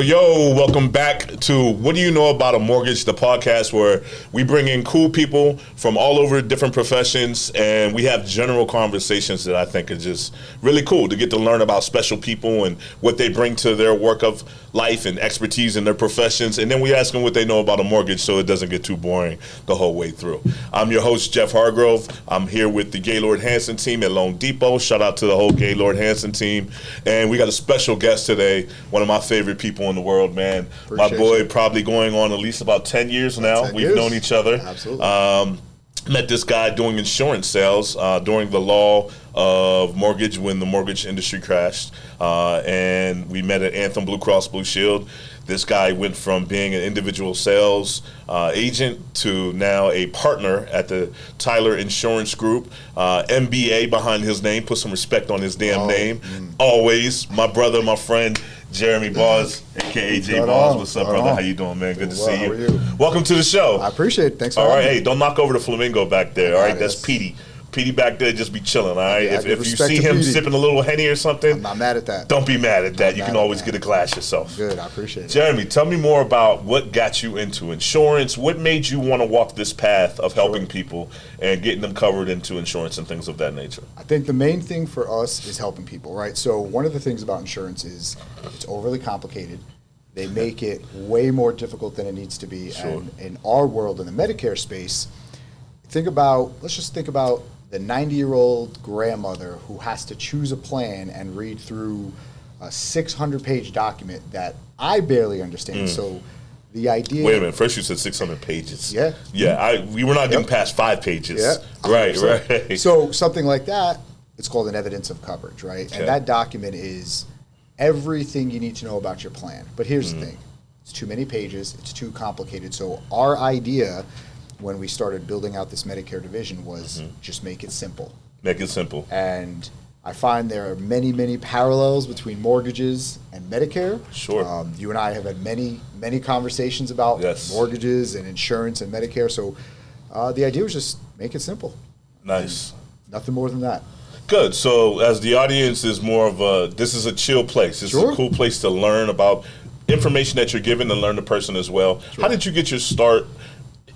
Yo, welcome back to What Do You Know About a Mortgage, the podcast where we bring in cool people from all over different professions and we have general conversations that I think are just really cool to get to learn about special people and what they bring to their work of life and expertise in their professions. And then we ask them what they know about a mortgage so it doesn't get too boring the whole way through. I'm your host, Jeff Hargrove. I'm here with the Gaylord Hanson team at Loan Depot. Shout out to the whole Gaylord Hanson team. And we got a special guest today, one of my favorite people in the world, man. My boy, probably going on at least about 10 years now. We've known each other. Absolutely. Met this guy doing insurance sales during the law of mortgage when the mortgage industry crashed. And we met at Anthem Blue Cross Blue Shield. This guy went from being an individual sales agent to now a partner at the Tyler Insurance Group. MBA behind his name. Put some respect on his damn name. Always. My brother, my friend, Jeremy Boz, a.k.a. J. Boz. What's up, brother? How you doing, man? Good to see you. How are you? Welcome to the show. I appreciate it. Thanks for having me. having All right, hey, don't knock over the flamingo back there, all right? That's Yes. Petey. Petey back there just be chilling, all right? Yeah, if you see him sipping a little Henny or something, I'm not mad at that. don't be mad at that. You mad can at always that. get a glass yourself. Good, I appreciate it. Jeremy, tell me more about what got you into insurance. What made you want to walk this path of helping people and getting them covered into insurance and things of that nature? I think the main thing for us is helping people, right? So one of the things about insurance is it's overly complicated. They make it way more difficult than it needs to be. Sure. And in our world, in the Medicare space, let's just think about the 90-year-old grandmother who has to choose a plan and read through a 600-page document that I barely understand. So the idea... Wait a minute. First you said 600 pages. Yeah. Yeah, we were not getting past 5 pages. Yeah. Right. So something like that, it's called an evidence of coverage, right? Okay. And that document is everything you need to know about your plan. But here's the thing. It's too many pages. It's too complicated. So our idea when we started building out this Medicare division was just make it simple. Make it simple. And I find there are many, many parallels between mortgages and Medicare. Sure. You and I have had many, many conversations about mortgages and insurance and Medicare. So the idea was just make it simple. Nice. And nothing more than that. Good. So as the audience is more of this is a chill place. This is a cool place to learn about information that you're given and learn the person as well. How did you get your start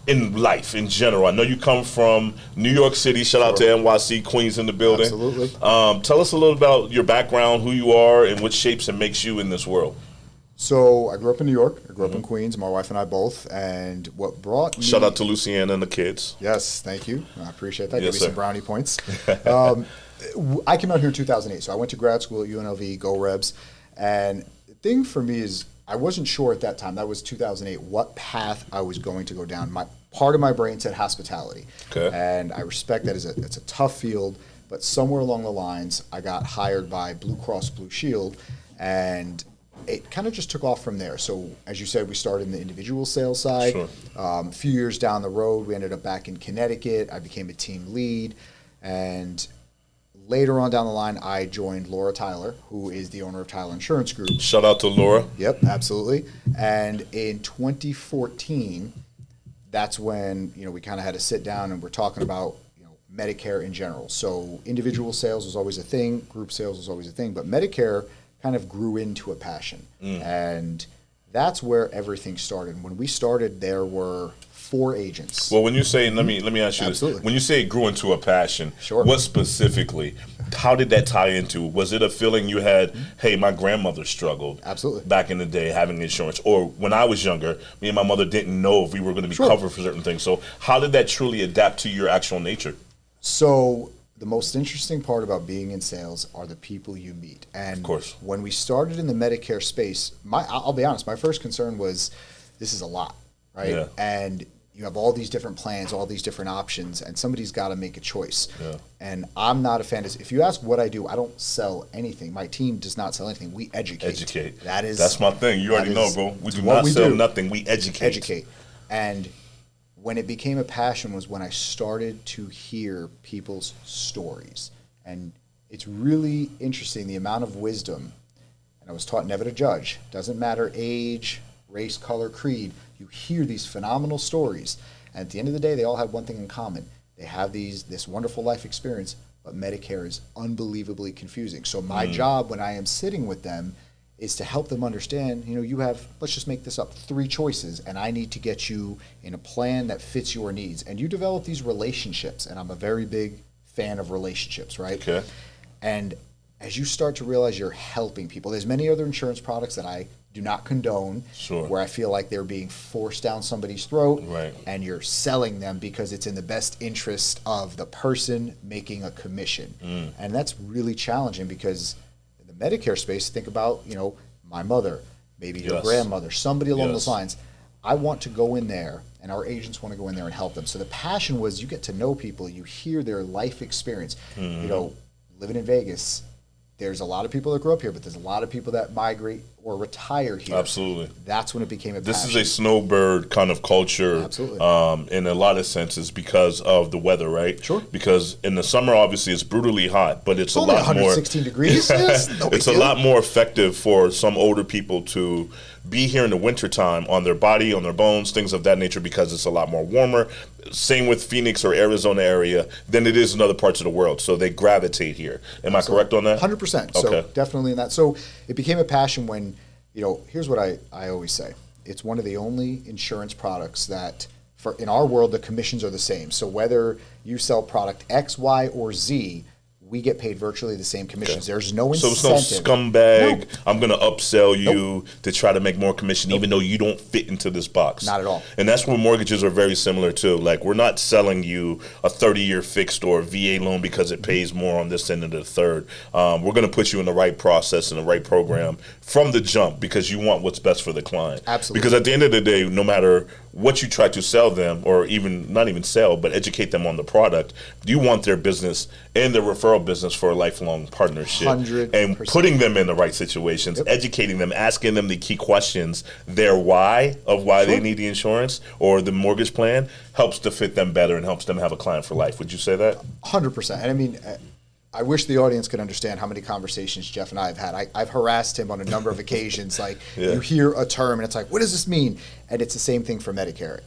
in life in general? I know you come from New York City. Shout out to NYC, Queens in the building. Absolutely. Tell us a little about your background, who you are, and what shapes and makes you in this world. So I grew up in New York. I grew up in Queens, my wife and I both. And what brought me... Shout out to Luciana and the kids. Yes, thank you. I appreciate that. Yes, Give me some brownie points. I came out here in 2008. So I went to grad school at UNLV, Go Rebs. And the thing for me is I wasn't sure at that time, that was 2008, what path I was going to go down. Part of my brain said hospitality. Okay. And I respect that. It's a tough field. But somewhere along the lines, I got hired by Blue Cross Blue Shield. And it kind of just took off from there. So as you said, we started in the individual sales side. Sure. A few years down the road, we ended up back in Connecticut. I became a team lead. And later on down the line, I joined Laura Tyler, who is the owner of Tyler Insurance Group. Shout out to Laura. Yep, absolutely. And in 2014, that's when we kind of had to sit down and we're talking about Medicare in general. So individual sales was always a thing, group sales was always a thing, but Medicare kind of grew into a passion. And that's where everything started. When we started, there were 4 agents. Well, when you say, let me ask you Absolutely. this. When you say it grew into a passion, Sure. What specifically? How did that tie into? Was it a feeling you had, hey, my grandmother struggled Absolutely. back in the day having insurance? Or when I was younger, me and my mother didn't know if we were going to be covered for certain things. So how did that truly adapt to your actual nature? So the most interesting part about being in sales are the people you meet. And Of course. when we started in the Medicare space, I'll be honest, my first concern was this is a lot, right? Yeah. And you have all these different plans, all these different options, and somebody's got to make a choice. Yeah. And I'm not a fan of, if you ask what I do, I don't sell anything. My team does not sell anything. We educate. That's my thing. You already know, bro. We do what not we sell do. nothing. We educate. And when it became a passion was when I started to hear people's stories. And it's really interesting the amount of wisdom, and I was taught never to judge. Doesn't matter age, race, color, creed. You hear these phenomenal stories. And at the end of the day, they all have one thing in common. They have this wonderful life experience, but Medicare is unbelievably confusing. So my job when I am sitting with them is to help them understand, you have, let's just make this up, 3 choices, and I need to get you in a plan that fits your needs. And you develop these relationships, and I'm a very big fan of relationships, right? Okay. And as you start to realize you're helping people, there's many other insurance products that I do not condone, Sure. where I feel like they're being forced down somebody's throat, Right. and you're selling them because it's in the best interest of the person making a commission. And that's really challenging because in the Medicare space, think about, my mother, maybe your Yes. grandmother, somebody along Yes. those lines. I want to go in there, and our agents want to go in there and help them. So the passion was you get to know people, you hear their life experience. Living in Vegas, there's a lot of people that grew up here, but there's a lot of people that migrate or retire here. Absolutely. That's when it became a This passion. is a snowbird kind of culture. Absolutely. In a lot of senses because of the weather, right? Sure. Because in the summer, obviously, it's brutally hot, but it's a only lot more. 116 degrees. Yes, no big It's a deal. lot more effective for some older people to be here in the wintertime on their body, on their bones, things of that nature, because it's a lot more warmer. Same with Phoenix or Arizona area than it is in other parts of the world. So they gravitate here. Am I correct on that? 100%. Okay. So definitely in that. So it became a passion when, here's what I always say. It's one of the only insurance products that, in our world, the commissions are the same. So whether you sell product X, Y, or Z, we get paid virtually the same commissions. Okay. There's no So incentive. it's no scumbag. No. I'm going to upsell you to try to make more commission, even though you don't fit into this box. Not at all. And that's where mortgages are very similar too. Like, we're not selling you a 30-year fixed or VA loan because it pays more on this end of the third. We're going to put you in the right process and the right program from the jump because you want what's best for the client. Absolutely. Because at the end of the day, no matter what you try to sell them, or even not even sell, but educate them on the product, you want their business and their referral business for a lifelong partnership. 100%. And putting them in the right situations, educating them, asking them the key questions, their why of why they need the insurance or the mortgage plan helps to fit them better and helps them have a client for life. Would you say that? 100%. And I mean, I wish the audience could understand how many conversations Jeff and I have had. I've harassed him on a number of occasions. Like, you hear a term and it's like, what does this mean? And it's the same thing for Medicare.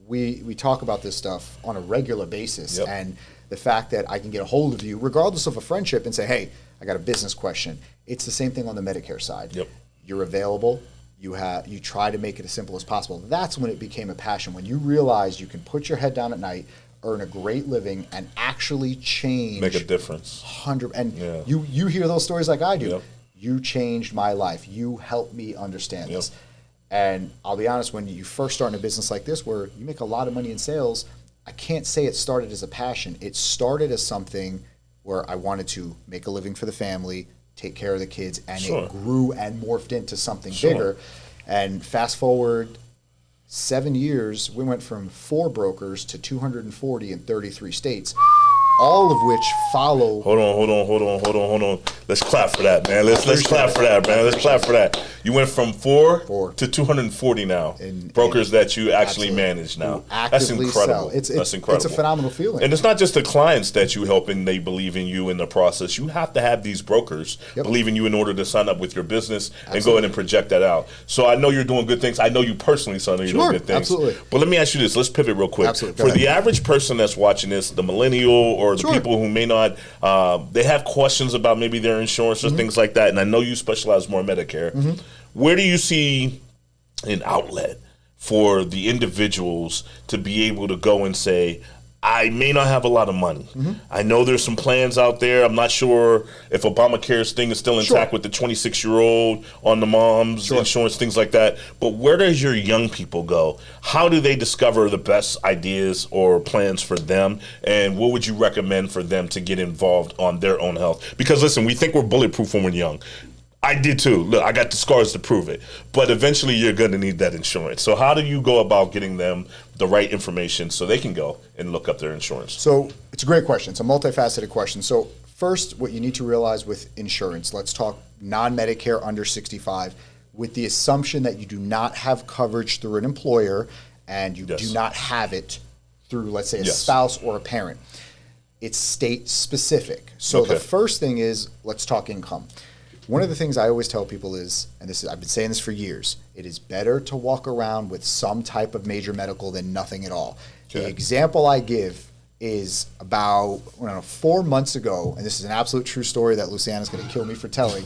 We talk about this stuff on a regular basis. And the fact that I can get a hold of you, regardless of a friendship, and say, hey, I got a business question. It's the same thing on the Medicare side. You're available. You try to make it as simple as possible. That's when it became a passion. When you realize you can put your head down at night, earn a great living, and actually change, Make a difference. You hear those stories like I do. You changed my life. You helped me understand this. And I'll be honest, when you first start in a business like this where you make a lot of money in sales, I can't say it started as a passion. It started as something where I wanted to make a living for the family, take care of the kids, and it grew and morphed into something bigger. And fast forward 7 years, we went from 4 brokers to 240 in 33 states, all of which follow. Hold on. Let's clap for that, man. Let's clap for that, man. Let's clap for that. You went from 4 to 240 now. Brokers that you actually manage now. That's incredible. That's incredible. It's a phenomenal feeling. And it's not just the clients that you help and they believe in you in the process. You have to have these brokers believe in you in order to sign up with your business and go ahead and project that out. So I know you're doing good things. I know you personally, son, you're doing good things. Absolutely. But let me ask you this. Let's pivot real quick. Absolutely. For the average person that's watching this, the millennial or the people who may not, they have questions about maybe their insurance or things like that. And I know you specialize more in Medicare. Where do you see an outlet for the individuals to be able to go and say, I may not have a lot of money. I know there's some plans out there. I'm not sure if Obamacare's thing is still intact with the 26-year-old on the mom's insurance, things like that. But where does your young people go? How do they discover the best ideas or plans for them? And what would you recommend for them to get involved on their own health? Because listen, we think we're bulletproof when we're young. I did too. Look, I got the scars to prove it. But eventually you're going to need that insurance. So how do you go about getting them the right information so they can go and look up their insurance? So it's a great question. It's a multifaceted question. So first, what you need to realize with insurance, let's talk non-Medicare under 65, with the assumption that you do not have coverage through an employer and you do not have it through, let's say, a spouse or a parent. It's state specific. So the first thing is, let's talk income. One of the things I always tell people is, and I've been saying this for years, it is better to walk around with some type of major medical than nothing at all. The example I give is about 4 months ago, and this is an absolute true story that Luciana's going to kill me for telling.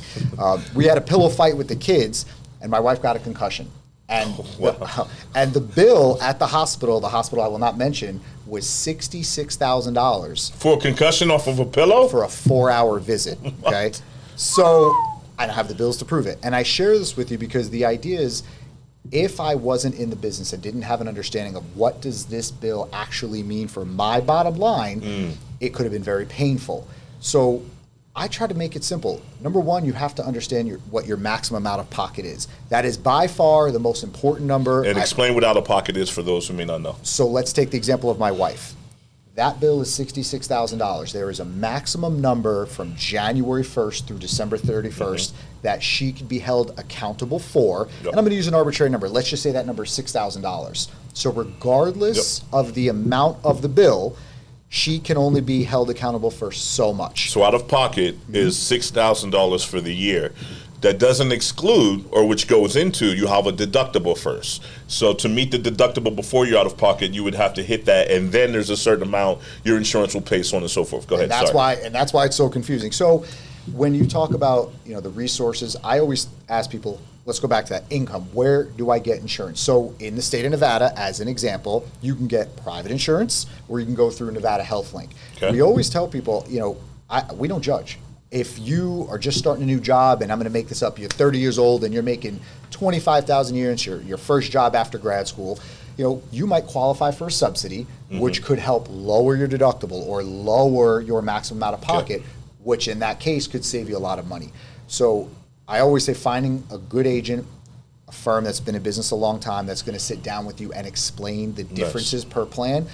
We had a pillow fight with the kids, and my wife got a concussion. And and the bill at the hospital I will not mention, was $66,000 for a concussion off of a pillow for a 4-hour visit. Okay, so I don't have the bills to prove it, and I share this with you because the idea is, if I wasn't in the business and didn't have an understanding of what does this bill actually mean for my bottom line, it could have been very painful. So I try to make it simple. Number one, you have to understand what your maximum out of pocket is. That is by far the most important number. And explain what out of pocket is for those who may not know. So let's take the example of my wife. That bill is $66,000. There is a maximum number from January 1st through December 31st that she could be held accountable for. And I'm going to use an arbitrary number. Let's just say that number is $6,000. So regardless of the amount of the bill, she can only be held accountable for so much. So out of pocket is $6,000 for the year. That doesn't exclude, or which goes into, you have a deductible first. So to meet the deductible before you're out of pocket, you would have to hit that, and then there's a certain amount your insurance will pay, so on and so forth. Go ahead. That's why it's so confusing. So when you talk about the resources, I always ask people, let's go back to that income. Where do I get insurance? So in the state of Nevada, as an example, you can get private insurance, or you can go through Nevada HealthLink. Okay. We always tell people, we don't judge. If you are just starting a new job, and I'm going to make this up, you're 30 years old and you're making $25,000 a year, and it's your first job after grad school, you might qualify for a subsidy, which could help lower your deductible or lower your maximum out of pocket, which in that case could save you a lot of money. So I always say finding a good agent, a firm that's been in business a long time, that's going to sit down with you and explain the differences per plan.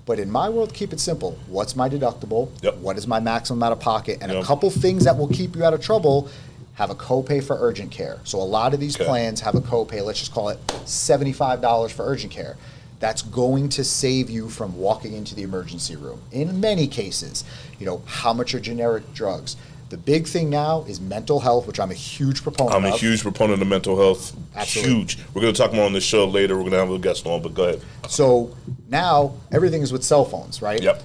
But in my world, keep it simple. What's my deductible? What is my maximum out of pocket? And a couple things that will keep you out of trouble. Have a copay for urgent care. So a lot of these plans have a copay, let's just call it $75 for urgent care. That's going to save you from walking into the emergency room. In many cases, how much are generic drugs? The big thing now is mental health, which I'm a huge proponent of. I'm a huge proponent of mental health. Absolutely. Huge. We're going to talk more on this show later. We're going to have a guest on, but go ahead. So now everything is with cell phones, right? Yep.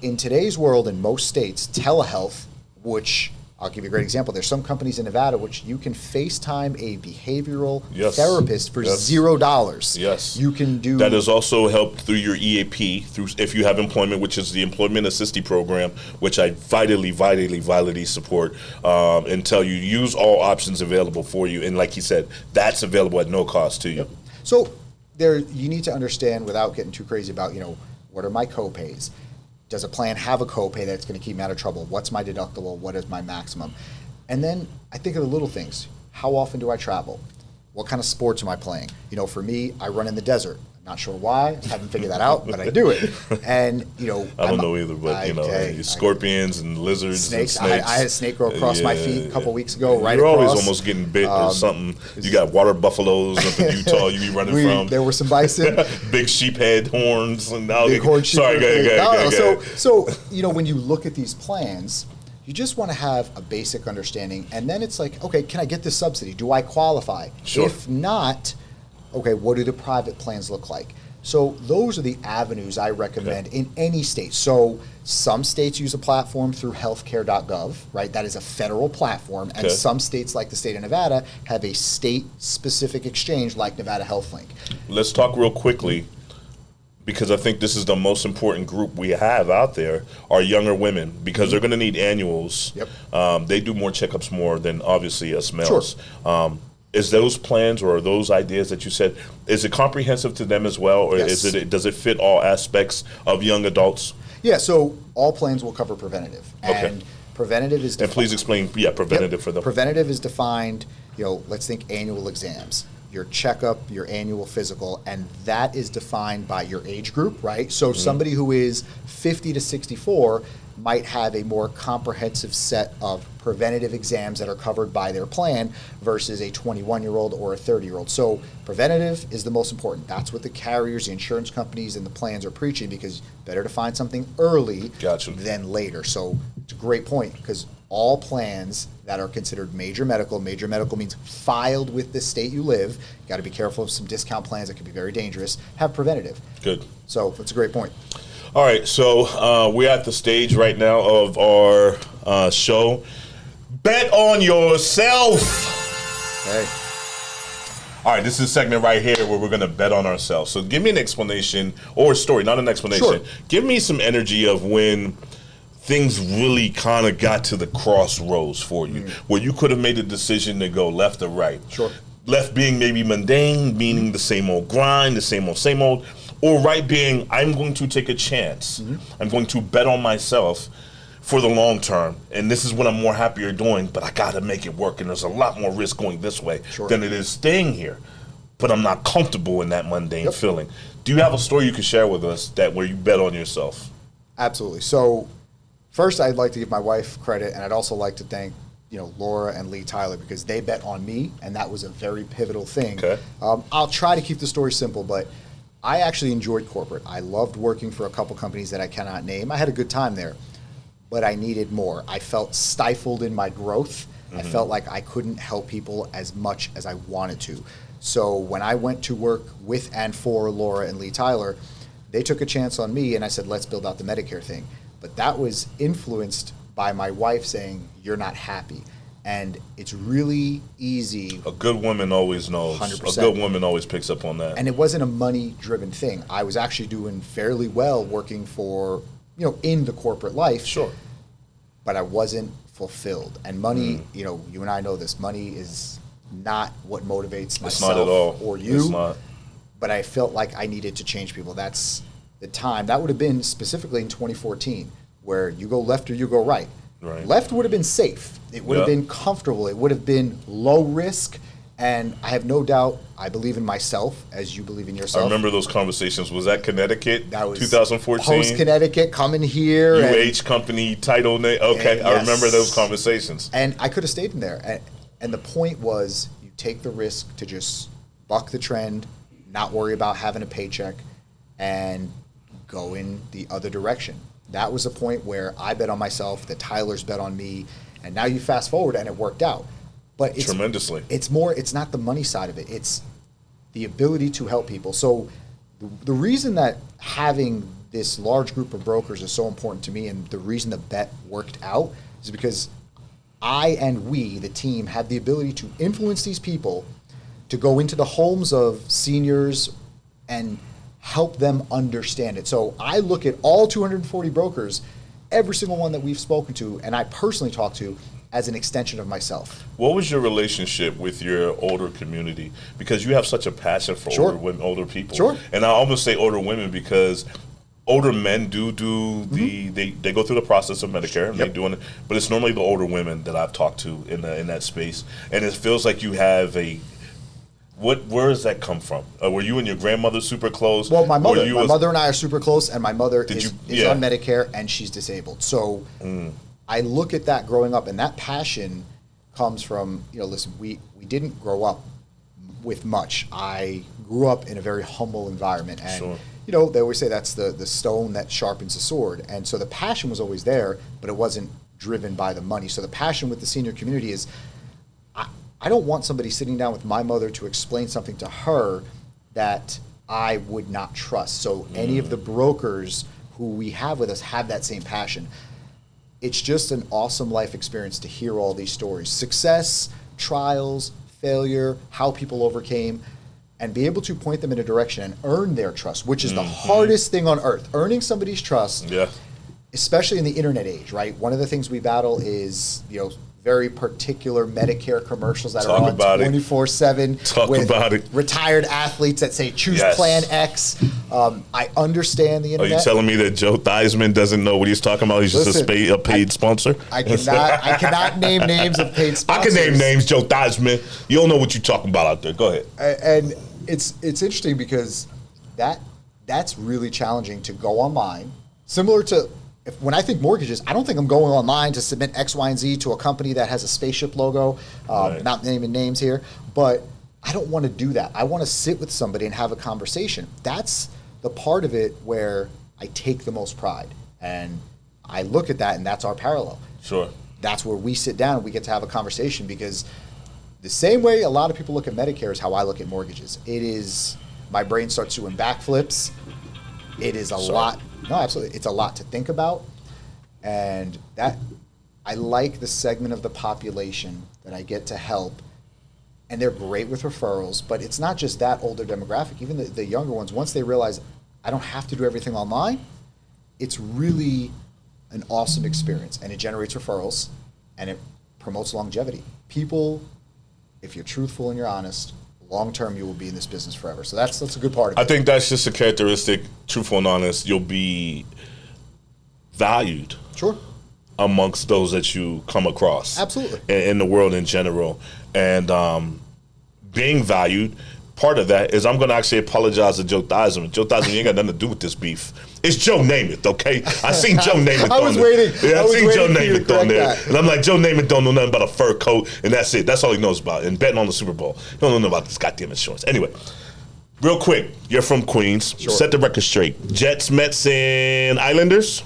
In today's world, in most states, telehealth, which I'll give you a great example. There's some companies in Nevada which you can FaceTime a behavioral therapist for $0. Yes. You can do that. Is also helped through your EAP, through if you have employment, which is the Employment Assistee Program, which I vitally support, and tell you use all options available for you. And like you said, that's available at no cost to you. So you need to understand, without getting too crazy about, what are my copays? Does a plan have a copay that's going to keep me out of trouble? What's my deductible? What is my maximum? And then I think of the little things. How often do I travel? What kind of sports am I playing? For me, I run in the desert. Not sure why. I haven't figured that out, but I do it. And I don't know either, but scorpions and lizards, snakes. And snakes. I had a snake go across my feet a couple weeks ago. You're always almost getting bit or something. You got water buffaloes up in Utah. You be running from. There were some bison, big sheep head horns, and now big horn sheep. Sorry, go ahead. So when you look at these plans, you just want to have a basic understanding, and then it's like, okay, can I get this subsidy? Do I qualify? Sure. If not, okay, what do the private plans look like? So those are the avenues I recommend in any state. So some states use a platform through healthcare.gov, right? That is a federal platform. And some states, like the state of Nevada, have a state-specific exchange like Nevada HealthLink. Let's talk real quickly, because I think this is the most important group we have out there, are younger women, because they're going to need annuals. They do more checkups more than, obviously, us males. Sure. Is those plans or those ideas that you said, is it comprehensive to them as well, or does it fit all aspects of young adults? Yeah, so all plans will cover preventative. And preventative is defined. And please explain, preventative for them. Preventative is defined, let's think annual exams, your checkup, your annual physical, and that is defined by your age group, right? So somebody who is 50 to 64 might have a more comprehensive set of preventative exams that are covered by their plan versus a 21-year-old or a 30-year-old. So preventative is the most important. That's what the carriers, the insurance companies, and the plans are preaching, because better to find something early than later. So it's a great point, because all plans that are considered major medical means filed with the state you live, you got to be careful of some discount plans that can be very dangerous, have preventative. Good. So that's a great point. All right, so we're at the stage right now of our show. Bet on yourself. Hey. All right, this is a segment right here where we're going to bet on ourselves. So give me an explanation or a story, not an explanation. Sure. Give me some energy of when things really kind of got to the crossroads for you, where you could have made a decision to go left or right. Sure. Left being maybe mundane, meaning the same old grind, the same old, or right being I'm going to take a chance. I'm going to bet on myself for the long term, and this is what I'm more happier doing, but I got to make it work, and there's a lot more risk going this way than it is staying here, but I'm not comfortable in that mundane feeling. Do you have a story you could share with us that where you bet on yourself? Absolutely. So first, I'd like to give my wife credit, and I'd also like to thank Laura and Lee Tyler, because they bet on me, and that was a very pivotal thing. Okay. I'll try to keep the story simple, but I actually enjoyed corporate. I loved working for a couple companies that I cannot name. I had a good time there, but I needed more. I felt stifled in my growth. I felt like I couldn't help people as much as I wanted to. So when I went to work with and for Laura and Lee Tyler, they took a chance on me, and I said, let's build out the Medicare thing. But that was influenced by my wife saying, you're not happy. And it's really easy. A good woman always knows. 100%. A good woman always picks up on that. And it wasn't a money-driven thing. I was actually doing fairly well working for, in the corporate life. Sure. But I wasn't fulfilled. And money, you and I know this, money is not what motivates myself It's not at all. or you. It's not. But I felt like I needed to change people. That's the time. That would have been specifically in 2014, where you go left or you go right. Right. Left would have been safe. It would have been comfortable. It would have been low risk. And I have no doubt, I believe in myself as you believe in yourself. I remember those conversations. Was that Connecticut? That was 2014? Post-Connecticut, coming here. UH company, title name. Okay, I remember those conversations. And I could have stayed in there. And the point was, you take the risk to just buck the trend, not worry about having a paycheck, and go in the other direction. That was a point where I bet on myself, the Tylers bet on me, and now you fast forward and it worked out. But it's tremendously. It's not the money side of it. It's the ability to help people. So the reason that having this large group of brokers is so important to me, and the reason the bet worked out, is because I and we, the team, had the ability to influence these people to go into the homes of seniors and help them understand it. So I look at all 240 brokers, every single one that we've spoken to, and I personally talk to, as an extension of myself. What was your relationship with your older community? Because you have such a passion for older women, older people. Sure. And I almost say older women because older men do they go through the process of Medicare and they doing it, but it's normally the older women that I've talked to in that space, and it feels like you have where does that come from? Were you and your grandmother super close? Well, my mother and I are super close, and my mother is on Medicare and she's disabled. So I look at that growing up, and that passion comes from, listen, we didn't grow up with much. I grew up in a very humble environment, and they always say that's the stone that sharpens the sword. And so the passion was always there, but it wasn't driven by the money. So the passion with the senior community is, I don't want somebody sitting down with my mother to explain something to her that I would not trust. So any of the brokers who we have with us have that same passion. It's just an awesome life experience to hear all these stories. Success, trials, failure, how people overcame, and be able to point them in a direction and earn their trust, which is the hardest thing on earth. Earning somebody's trust, especially in the internet age, right? One of the things we battle is, very particular Medicare commercials that are on 24/7 with retired athletes that say choose Plan X. I understand the internet. Are you telling me that Joe Theismann doesn't know what he's talking about? He's just a paid sponsor? I cannot name names of paid sponsors. I can name names, Joe Theismann. You don't know what you're talking about out there. Go ahead. And it's interesting because that's really challenging to go online. Similar to when I think mortgages, I don't think I'm going online to submit X, Y, and Z to a company that has a spaceship logo, not naming names here, but I don't want to do that. I want to sit with somebody and have a conversation. That's the part of it where I take the most pride. And I look at that, and that's our parallel. Sure. That's where we sit down and we get to have a conversation, because the same way a lot of people look at Medicare is how I look at mortgages. It is, my brain starts doing backflips. It is a lot No, absolutely. It's a lot to think about, and that I like the segment of the population that I get to help, and they're great with referrals. But it's not just that older demographic. Even the younger ones, once they realize I don't have to do everything online, it's really an awesome experience, and it generates referrals, and it promotes longevity. People, if you're truthful and you're honest, long term you will be in this business forever. So that's a good part of it. I think that's just a characteristic, truthful and honest. You'll be valued. Sure. Amongst those that you come across. Absolutely. In the world in general. And being valued, part of that is I'm going to actually apologize to Joe Theismann. Joe Theismann, you ain't got nothing to do with this beef. It's Joe Namath, okay? I seen Joe Namath I was waiting. Yeah, I seen Joe Namath on there. That. And I'm like, Joe Namath don't know nothing about a fur coat, and that's it. That's all he knows about. And betting on the Super Bowl. He don't know about this goddamn insurance. Anyway, real quick, you're from Queens. Sure. Set the record straight. Jets, Mets, and Islanders?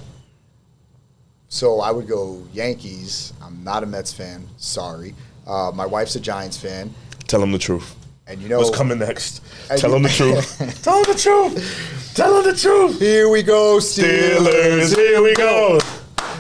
So I would go Yankees. I'm not a Mets fan. Sorry. My wife's a Giants fan. Tell him the truth. And you know what's coming next? Tell him the truth. Tell him the truth. Tell him the truth. Here we go, Steelers. Here we go.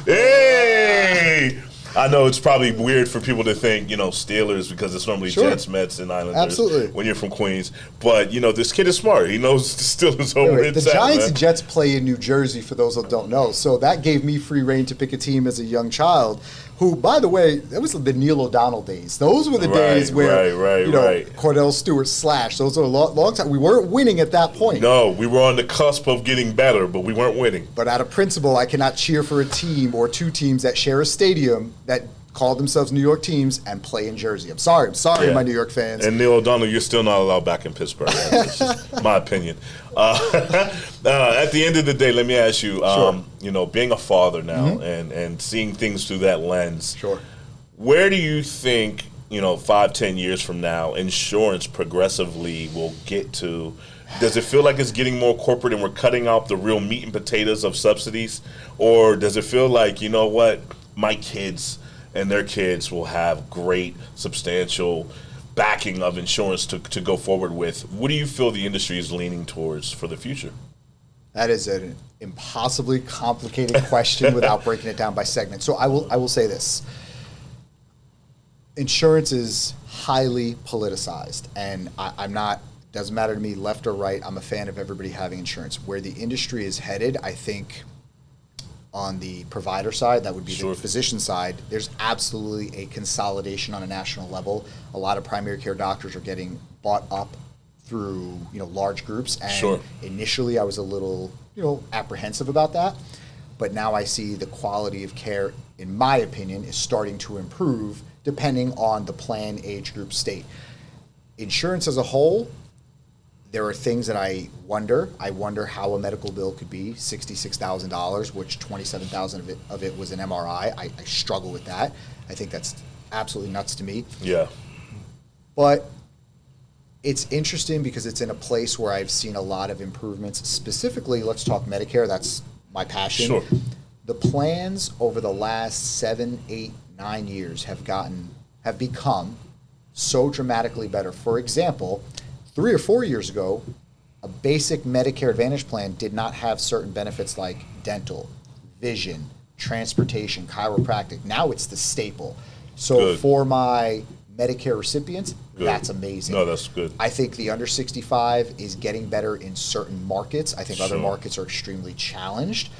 Hey! I know it's probably weird for people to think, Steelers, because it's normally Sure. Jets, Mets, and Islanders. Absolutely. When you're from Queens. But, this kid is smart. He knows the Steelers over The Giants and Jets play in New Jersey, for those that don't know. So that gave me free reign to pick a team as a young child. Who, by the way, that was the Neil O'Donnell days. Those were the days where, Cordell Stewart slash. Those are a long time. We weren't winning at that point. No, we were on the cusp of getting better, but we weren't winning. But out of principle, I cannot cheer for a team or two teams that share a stadium that call themselves New York teams and play in Jersey. I'm sorry, my New York fans. And Neil O'Donnell, you're still not allowed back in Pittsburgh. That's just my opinion. At the end of the day, let me ask you, Sure. Being a father now and seeing things through that lens, Sure. Where do you think, 5-10 years from now, insurance progressively will get to? Does it feel like it's getting more corporate and we're cutting out the real meat and potatoes of subsidies? Or does it feel like, my kids and their kids will have great, substantial backing of insurance to go forward with? What do you feel the industry is leaning towards for the future? That is an impossibly complicated question without breaking it down by segment. So I will say this. Insurance is highly politicized, and I'm not, doesn't matter to me left or right, I'm a fan of everybody having insurance. Where the industry is headed, I think, on the provider side, that would be Sure. the physician side, there's absolutely a consolidation on a national level. A lot of primary care doctors are getting bought up through large groups, and Sure. initially I was a little apprehensive about that, but now I see the quality of care, in my opinion, is starting to improve depending on the plan, age group, state. Insurance as a whole, there are things that I wonder. I wonder how a medical bill could be $66,000, which $27,000 of it was an MRI. I struggle with that. I think that's absolutely nuts to me. Yeah. But it's interesting because it's in a place where I've seen a lot of improvements. Specifically, let's talk Medicare. That's my passion. Sure. The plans over the last 7, 8, 9 years have become so dramatically better. For example, 3 or 4 years ago, a basic Medicare Advantage plan did not have certain benefits like dental, vision, transportation, chiropractic. Now it's the staple. So Good. for my Medicare recipients, Good. that's amazing. No, that's good. I think the under 65 is getting better in certain markets. I think other Sure. markets are extremely challenged.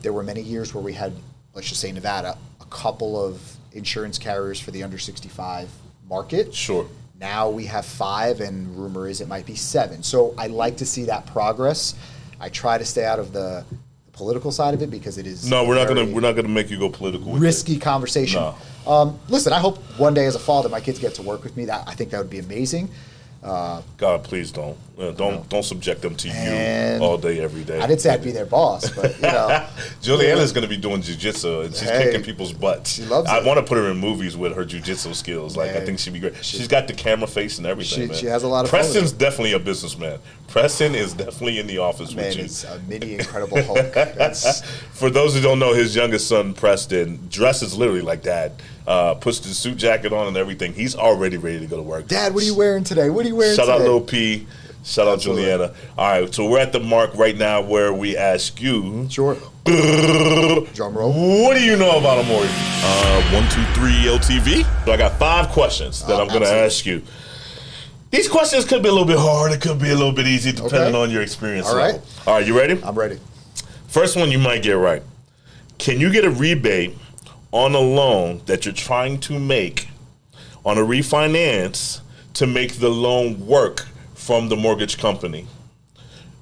There were many years where we had, let's just say Nevada, a couple of insurance carriers for the under 65 market. Sure. Now we have 5, and rumor is it might be 7. So I like to see that progress. I try to stay out of the political side of it because it is No, we're not gonna make you go political with risky it. conversation. No. Listen, I hope one day as a father my kids get to work with me. I think that would be amazing. God, please don't. Don't subject them to And you all day, every day. I didn't say I'd be their boss, but Juliana's going to be doing jiu-jitsu, and she's kicking people's butts. She loves I it. want to put her in movies with her jiu-jitsu skills. Like, I Man. think she'd be great. She's got the camera face and everything, man. She has a lot of fun with Preston's it. definitely a businessman. Preston is definitely in the office Man, with you. it's a mini Incredible Hulk. That's, For those who don't know, his youngest son, Preston, dresses literally like Dad. Puts the suit jacket on and everything. He's already ready to go to work. Dad, what are you wearing today? What are you wearing Shout today? out Lil P. Shout out Absolutely. Juliana. All right, so we're at the mark right now where we ask you. Sure. Drum roll. What do you know about a mortgage? 123 LTV. So I got 5 questions that I'm going to ask you. These questions could be a little bit hard. It could be a little bit easy depending on your experience. All right. All right, you ready? I'm ready. First one you might get right. Can you get a rebate on a loan that you're trying to make on a refinance to make the loan work from the mortgage company?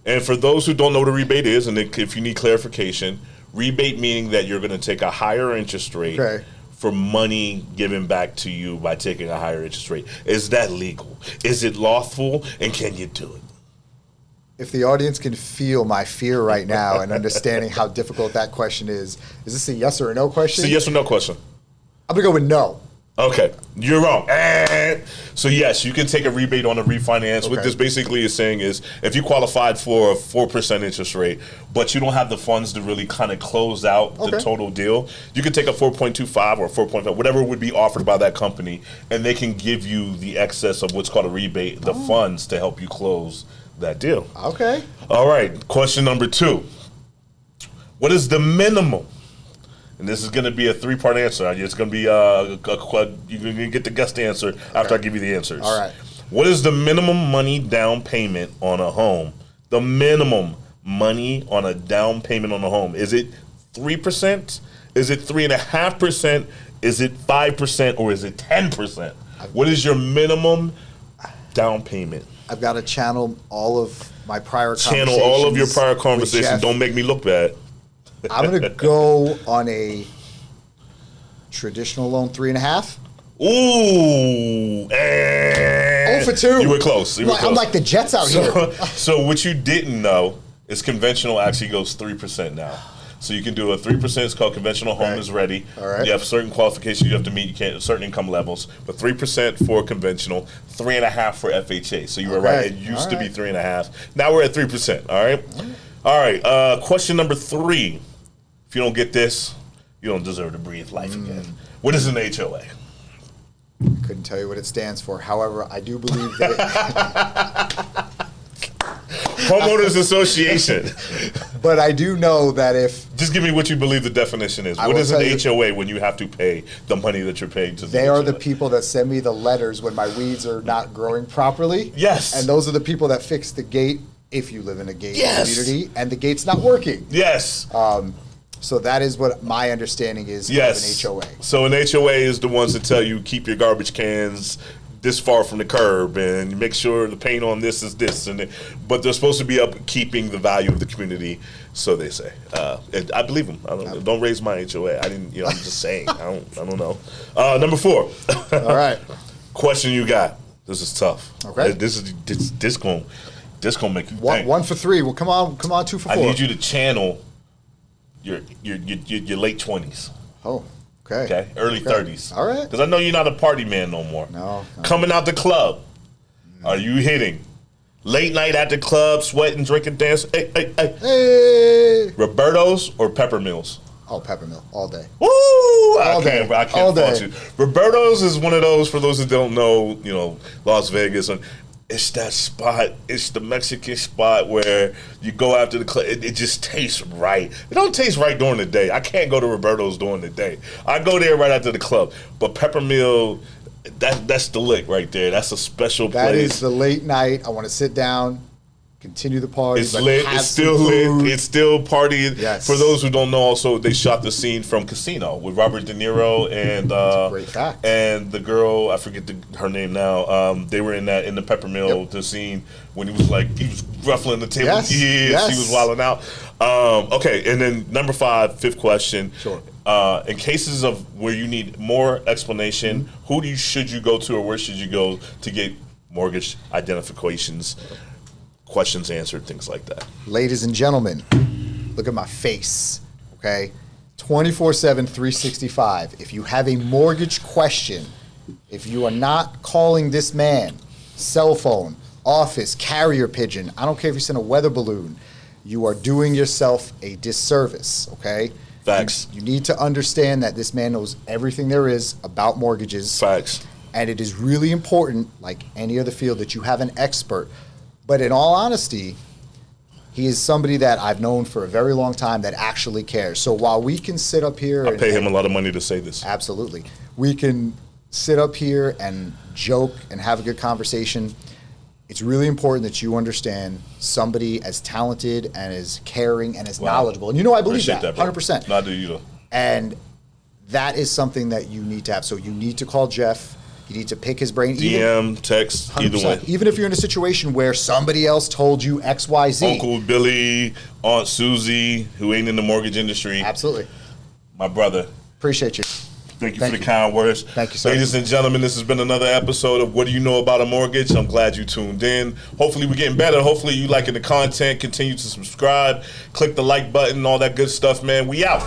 And for those who don't know what a rebate is, and if you need clarification, rebate meaning that you're going to take a higher interest rate for money given back to you by taking a higher interest rate. Is that legal? Is it lawful? And can you do it? If the audience can feel my fear right now and understanding how difficult that question is this a yes or a no question? It's a yes or no question. I'm going to go with no. Okay, you're wrong. So yes, you can take a rebate on a refinance. What this basically is saying is if you qualified for a 4% interest rate, but you don't have the funds to really kind of close out the total deal, you can take a 4.25 or 4.5, whatever would be offered by that company, and they can give you the excess of what's called a rebate, the funds to help you close that deal. Okay. All right, question number 2. What is the minimum? And this is going to be a 3-part answer. It's going to be you're going to get the guest answer after I give you the answers. All right. What is the minimum money down payment on a home? The minimum money on a down payment on a home. Is it 3%? Is it 3.5%? Is it 5%? Or is it 10%? What is your minimum down payment? I've got to channel all of my prior conversations. Channel all of your prior conversations. Don't make me look bad. I'm going to go on a traditional loan 3.5. Ooh. 0 for 2. You were close. I'm like the Jets out here. So what you didn't know is conventional actually goes 3% now. So you can do a 3%. It's called conventional home is ready. All right. You have certain qualifications you have to meet. You can't certain income levels, but 3% for conventional, 3.5 for FHA. So you were right. It used to be 3.5. Now we're at 3%. All right. All right. Question number 3. If you don't get this, you don't deserve to breathe life again. What is an HOA? Couldn't tell you what it stands for. However, I do believe that Homeowners Association. But I do know that if... Just give me what you believe the definition is. What is an HOA when you have to pay the money that you're paying to the They HOA? are the people that send me the letters when my weeds are not growing properly. Yes. And those are the people that fix the gate if you live in a gated community and the gate's not working. Yes. So that is what my understanding is of an HOA. So an HOA is the ones that tell you keep your garbage cans this far from the curb and make sure the paint on this is this, but they're supposed to be upkeeping the value of the community, so they say. I believe them. Don't raise my HOA. I didn't. I'm just saying. I don't know. Number 4. All right. Question you got. This is tough. Okay. This gonna make you think. 1 for 3. Well, come on, 2 for 4. I need you to channel your late 20s. Oh, okay. Okay, early 30s. All right. Because I know you're not a party man no more. No. Coming out the club, are you hitting late night at the club, sweating, drinking, dancing? Hey. Roberto's or Peppermills? Oh, Peppermill all day. Woo! All day. I can't All fault day. you. Roberto's is one of those, for those that don't know, Las Vegas, and it's that spot. It's the Mexican spot where you go after the club. It just tastes right. It don't taste right during the day. I can't go to Roberto's during the day. I go there right after the club. But Peppermill, that's the lick right there. That's a special place. That is the late night. I want to sit down, continue the party. It's lit. It's still lit. It's still partying. Yes. For those who don't know, also they shot the scene from Casino with Robert De Niro and great fact. And the girl, I forget her name now. They were in the Peppermill the scene when he was ruffling the table. Yes. Yes. She was wilding out. Okay, and then number 5, 5th question. Sure. In cases of where you need more explanation, who should you go to, or where should you go to get mortgage identifications? Questions answered, things like that. Ladies and gentlemen, look at my face, okay? 24/7, 365. If you have a mortgage question, if you are not calling this man, cell phone, office, carrier pigeon, I don't care if you send a weather balloon, you are doing yourself a disservice, okay? Facts. You need to understand that this man knows everything there is about mortgages. Facts. And it is really important, like any other field, that you have an expert. But in all honesty, he is somebody that I've known for a very long time that actually cares. So while we can sit up here, I pay him a lot of money to say this. Absolutely, we can sit up here and joke and have a good conversation. It's really important that you understand somebody as talented and as caring and as knowledgeable. And I believe that, 100%. No, I do either. And that is something that you need to have. So you need to call Jeff. You need to pick his brain. DM, text, 100%. Either way. Even if you're in a situation where somebody else told you X, Y, Z. Uncle Billy, Aunt Susie, who ain't in the mortgage industry. Absolutely. My brother. Appreciate you. Thank you for the kind words. Thank you, sir. Ladies and gentlemen, this has been another episode of What Do You Know About a Mortgage? I'm glad you tuned in. Hopefully we're getting better. Hopefully you liking the content. Continue to subscribe. Click the like button, all that good stuff, man. We out.